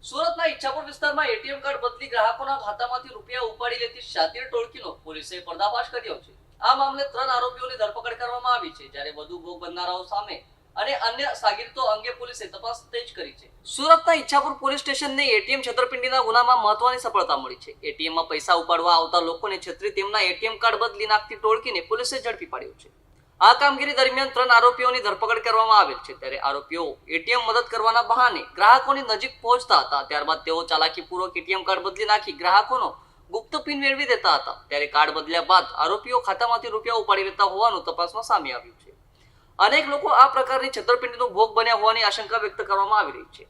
સુરતના ઈચ્છાપુર વિસ્તારમાં ATM card બદલી ગ્રાહકોના ખાતામાંથી રૂપિયા ઉપાડી લેતી શાતીર ટોળકીનો પોલીસે પર્દાફાશ કર્યો છે। આ મામલે 3 આરોપીઓની ધરપકડ કરવામાં આવી છે, જ્યારે વધુ ભોગ બનનારાઓ સામે અને અન્ય સાગીરતો અંગે પોલીસે તપાસ તેજ કરી છે। સુરતના ઈચ્છાપુર પોલીસ સ્ટેશનને એટીએમ છેતરપિંડીના ગુનામાં મહત્વની સફળતા મળી છે। એટીએમમાં પૈસા ઉપાડવા આવતા લોકોને છેતરી તેમના એટીએમ કાર્ડ બદલી નાખતી ટોળકીને પોલીસે ઝડપી પાડ્યો છે। આ કામગીરી દરમિયાન 3 આરોપીઓની ધરપકડ કરવામાં આવેલ છે, ત્યારે આરોપીઓ એટીએમ મદદ કરવાના બહાને ગ્રાહકોની નજીક પહોંચતા હતા। ત્યારબાદ તેઓ ચાલાકીપૂર્વક એટીએમ કાર્ડ બદલી નાખી ગ્રાહકોનો ગુપ્ત પિન મેળવી દેતા હતા। ત્યારે કાર્ડ બદલ્યા બાદ આરોપીઓ ખાતામાંથી રૂપિયા ઉપાડી લેતા હોવાનું તપાસમાં સામે આવ્યું છે। અનેક લોકો આ પ્રકારની છેતરપિંડીનો ભોગ બન્યા હોવાની આશંકા વ્યક્ત કરવામાં આવી રહી છે।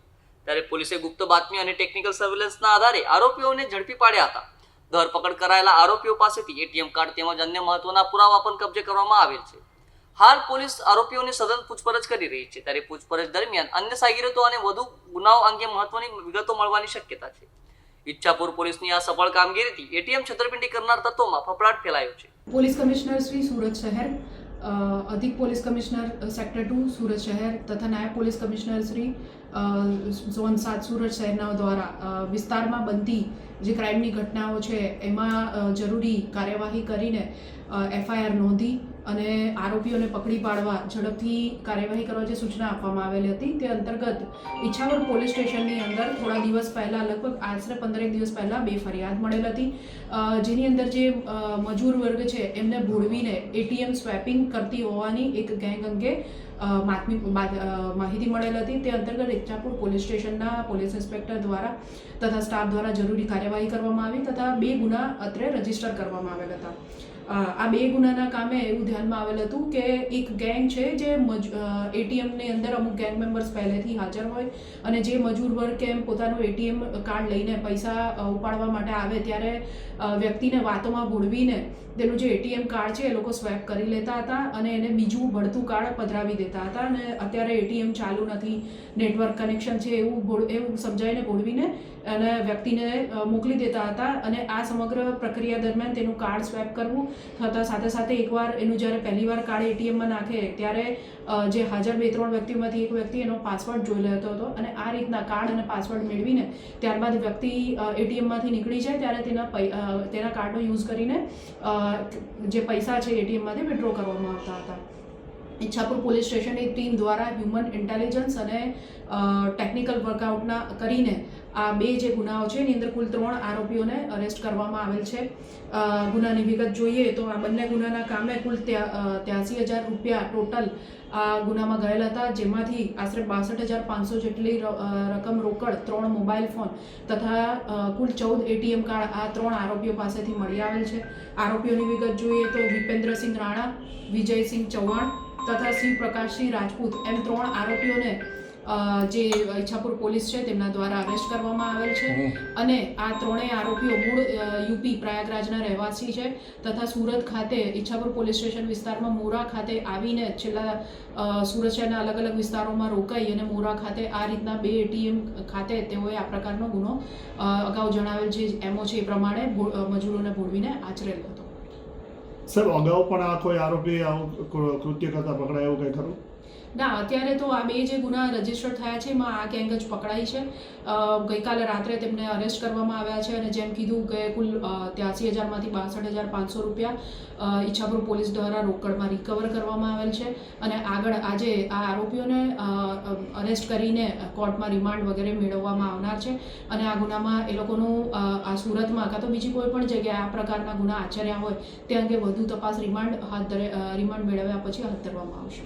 ત્યારે પોલીસે ગુપ્ત બાતમી અને ટેકનિકલ સર્વેલન્સના આધારે આરોપીઓને ઝડપી પાડ્યા હતા। ધરપકડ કરાયેલા આરોપીઓ પાસેથી એટીએમ કાર્ડ તેમજ અન્ય મહત્વના પુરાવા પણ કબજે કરવામાં આવેલ છે। હાલ પોલીસ આરોપીઓની સઘન પૂછપરછ કરી રહી છે, ત્યારે પૂછપરછ દરમિયાન અન્ય સાગીરતો અને વધુ ગુનાઓ અંગે મહત્વની વિગતો મળવાની શક્યતા છે। ઈચ્છાપુર પોલીસની આ સફળ કામગીરીથી એટીએમ છેતરપિંડી કરનાર તત્વોમાં ફફડાટ ફેલાયો છે। પોલીસ કમિશ્નર શ્રી સુરત શહેર, અધિક પોલીસ કમિશ્નર સેક્ટર 2 સુરત શહેર તથા નાયબ police commissioner Shri zone 7 Surat શહેરના દ્વારા વિસ્તારમાં બનતી જે ક્રાઇમની ઘટનાઓ છે એમાં જરૂરી કાર્યવાહી કરીને એફઆઈઆર નોંધી અને આરોપીઓને પકડી પાડવા ઝડપથી કાર્યવાહી કરવા જે સૂચના આપવામાં આવેલી હતી તે અંતર્ગત ઈચ્છાપુર પોલીસ સ્ટેશનની અંદર થોડા દિવસ પહેલાં લગભગ આશરે 15 દિવસ પહેલાં 2 ફરિયાદ મળેલ હતી, જેની અંદર જે મજૂર વર્ગ છે એમને ભોળવીને એટીએમ સ્વેપિંગ કરતી હોવાની એક ગેંગ અંગે માહિતી મળેલ હતી। તે અંતર્ગત ઈચ્છાપુર પોલીસ સ્ટેશનના પોલીસ ઇન્સ્પેક્ટર દ્વારા તથા સ્ટાફ દ્વારા જરૂરી કાર્યવાહી કરવામાં આવી તથા 2 ગુના અત્રે રજીસ્ટર કરવામાં આવેલ હતા। આ 2 ગુનાના કામે એવું ધ્યાનમાં આવેલ હતું કે એક ગેંગ છે જે એટીએમની અંદર અમુક ગેંગ મેમ્બર્સ પહેલેથી હાજર હોય અને જે મજૂર વર્ગ કેમ પોતાનું એટીએમ કાર્ડ લઈને પૈસા ઉપાડવા માટે આવે ત્યારે વ્યક્તિને વાતોમાં ભોળવીને તેનું જે એટીએમ કાર્ડ છે એ લોકો સ્વેપ કરી લેતા હતા અને એને બીજું ભળતું કાર્ડ પધરાવી દેતા હતા અને અત્યારે એટીએમ ચાલુ નથી, નેટવર્ક કનેક્શન છે એવું સમજાવીને ભોળવીને અને વ્યક્તિને મોકલી દેતા હતા અને આ સમગ્ર પ્રક્રિયા દરમિયાન તેનું કાર્ડ સ્વેપ કરવું થતાં સાથે સાથે એકવાર એનું જ્યારે પહેલીવાર કાર્ડ એટીએમમાં નાખે ત્યારે જે હાજર 2-3 વ્યક્તિઓમાંથી એક વ્યક્તિ એનો પાસવર્ડ જોઈ લેતો હતો અને આ રીતના કાર્ડ અને પાસવર્ડ મેળવીને ત્યારબાદ વ્યક્તિ એટીએમમાંથી નીકળી જાય ત્યારે તેના કાર્ડનો યુઝ કરીને જે પૈસા છે એટીએમમાંથી વિડ્રો કરવામાં આવતા હતા। ઈચ્છાપુર પોલીસ સ્ટેશનની ટીમ દ્વારા હ્યુમન ઇન્ટેલિજન્સ અને ટેકનિકલ વર્કઆઉટના કરીને આ 2 જે ગુનાઓ છે એની અંદર કુલ 3 આરોપીઓને અરેસ્ટ કરવામાં આવેલ છે। ગુનાની વિગત જોઈએ તો આ બંને ગુનાના કામે કુલ 83,000 રૂપિયા ટોટલ આ ગુનામાં ગયેલા હતા, જેમાંથી આશરે 62,500 જેટલી રકમ રોકડ, 3 મોબાઈલ ફોન તથા કુલ 14 એટીએમ કાર્ડ આ 3 આરોપીઓ પાસેથી મળી આવેલ છે। આરોપીઓની વિગત જોઈએ તો વિપેન્દ્રસિંહ રાણા, વિજયસિંહ ચૌહાણ તથા શિવ પ્રકાશસિંહ રાજપૂત એમ 3 આરોપીઓને જે ઈચ્છાપુર પોલીસ છે તેમના દ્વારા અરેસ્ટ કરવામાં આવેલ છે અને આ 3 આરોપીઓ મૂળ યુપી પ્રયાગરાજના રહેવાસી છે તથા સુરત ખાતે ઈચ્છાપુર પોલીસ સ્ટેશન વિસ્તારમાં મોરા ખાતે આવીને છેલ્લા સુરત શહેરના અલગ અલગ વિસ્તારોમાં રોકાઈ અને મોરા ખાતે આ રીતના 2 એટીએમ ખાતે તેઓએ આ પ્રકારનો ગુનો અગાઉ જણાવેલ જે એમઓ છે એ પ્રમાણે મજૂરોને ભોળવીને આચરેલ હતો। સર, અગાઉ પણ આ કોઈ આરોપી આવું કૃત્ય કરતા પકડાય એવું કંઈ ખરું? ના, અત્યારે તો આ 2 જે ગુના રજીસ્ટર થયા છે એમાં આ ગેંગ જ પકડાઈ છે। ગઈકાલે રાત્રે તેમને અરેસ્ટ કરવામાં આવ્યા છે અને જેમ કીધું કે કુલ 83,000માંથી 62,500 રૂપિયા ઈચ્છાપુર પોલીસ દ્વારા રોકડમાં રિકવર કરવામાં આવેલ છે અને આગળ આજે આ આરોપીઓને અરેસ્ટ કરીને કોર્ટમાં રિમાન્ડ વગેરે મેળવવામાં આવનાર છે અને આ ગુનામાં એ લોકોનું આ સુરતમાં કાં તો બીજી કોઈ પણ જગ્યાએ આ પ્રકારના ગુના આચર્યા હોય તે અંગે વધુ તપાસ રિમાન્ડ મેળવ્યા પછી હાથ ધરવામાં આવશે।